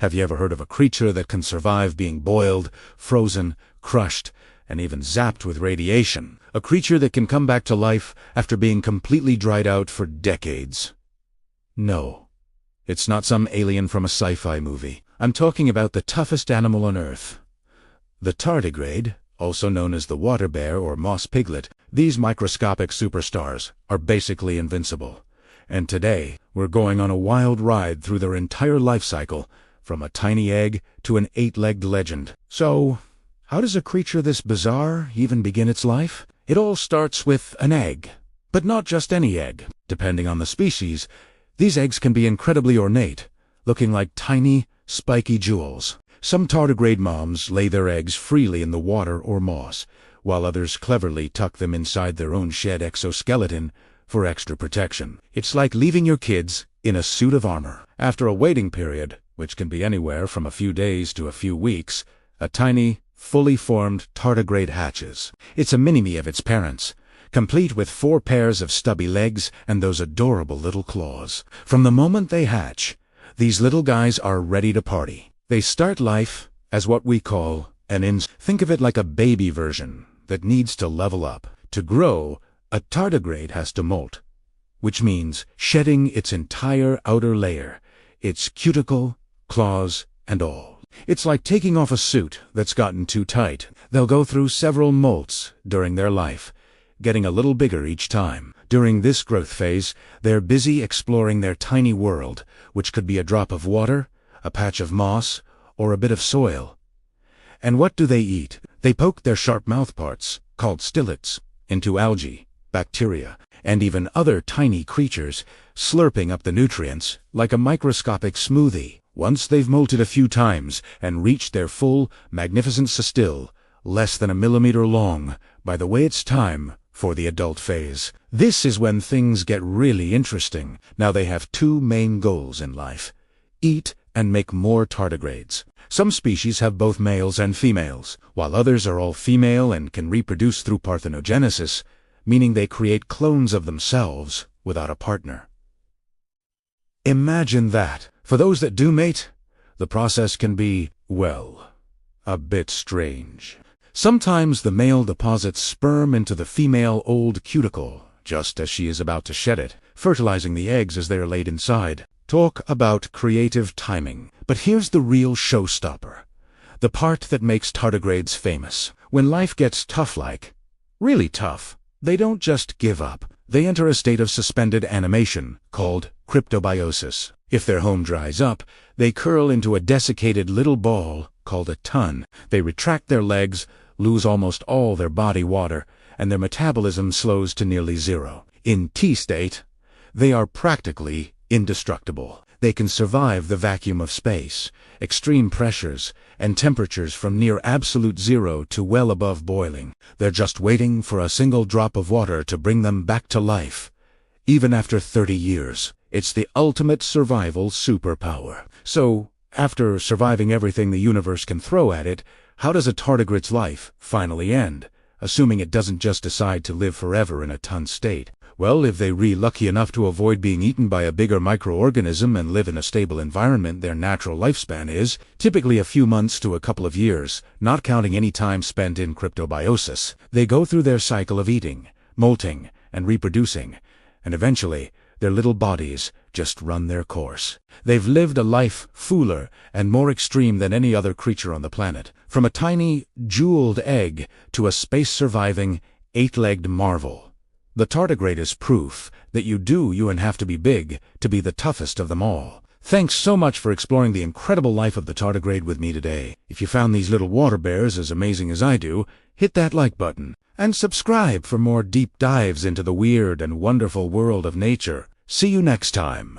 Have you ever heard of a creature that can survive being boiled, frozen, crushed, and even zapped with radiation? A creature that can come back to life after being completely dried out for decades. No, it's not some alien from a sci-fi movie. I'm talking about the toughest animal on Earth. The tardigrade, also known as the water bear or moss piglet, these microscopic superstars are basically invincible. And today, we're going on a wild ride through their entire life cycle, from a tiny egg to an 8-legged legend. So, how does a creature this bizarre even begin its life? It all starts with an egg. But not just any egg. Depending on the species, these eggs can be incredibly ornate, looking like tiny, spiky jewels. Some tardigrade moms lay their eggs freely in the water or moss, while others cleverly tuck them inside their own shed exoskeleton for extra protection. It's like leaving your kids in a suit of armor. After a waiting period, which can be anywhere from a few days to a few weeks, a tiny, fully formed tardigrade hatches. It's a mini-me of its parents, complete with 4 pairs of stubby legs and those adorable little claws. From the moment they hatch, these little guys are ready to party. They start life as what we call an Think of it like a baby version that needs to level up. To grow, a tardigrade has to molt, which means shedding its entire outer layer, its cuticle, claws, and all. It's like taking off a suit that's gotten too tight. They'll go through several molts during their life, getting a little bigger each time. During this growth phase, they're busy exploring their tiny world, which could be a drop of water, a patch of moss, or a bit of soil. And what do they eat? They poke their sharp mouthparts, called stillets, into algae, bacteria, and even other tiny creatures, slurping up the nutrients like a microscopic smoothie. Once they've molted a few times and reached their full, magnificent cestill, less than a millimeter long, by the way, it's time for the adult phase. This is when things get really interesting. Now they have 2 main goals in life: eat and make more tardigrades. Some species have both males and females, while others are all female and can reproduce through parthenogenesis, meaning they create clones of themselves without a partner. Imagine that. For those that do mate, the process can be, well, a bit strange. Sometimes the male deposits sperm into the female old cuticle, just as she is about to shed it, fertilizing the eggs as they are laid inside. Talk about creative timing. But here's the real showstopper. The part that makes tardigrades famous. When life gets tough, like really tough, they don't just give up. They enter a state of suspended animation called cryptobiosis. If their home dries up, they curl into a desiccated little ball called a ton. They retract their legs, lose almost all their body water, and their metabolism slows to nearly zero. In T-state, they are practically indestructible. They can survive the vacuum of space, extreme pressures, and temperatures from near absolute zero to well above boiling. They're just waiting for a single drop of water to bring them back to life, even after 30 years. It's the ultimate survival superpower. So, after surviving everything the universe can throw at it, how does a tardigrade's life finally end, assuming it doesn't just decide to live forever in a ton state? Well, if they're lucky enough to avoid being eaten by a bigger microorganism and live in a stable environment, their natural lifespan is typically a few months to a couple of years, not counting any time spent in cryptobiosis. They go through their cycle of eating, molting, and reproducing, and eventually, their little bodies just run their course. They've lived a life fuller and more extreme than any other creature on the planet. From a tiny, jeweled egg to a space-surviving, 8-legged marvel. The tardigrade is proof that you don't have to be big to be the toughest of them all. Thanks so much for exploring the incredible life of the tardigrade with me today. If you found these little water bears as amazing as I do, hit that like button. And subscribe for more deep dives into the weird and wonderful world of nature. See you next time.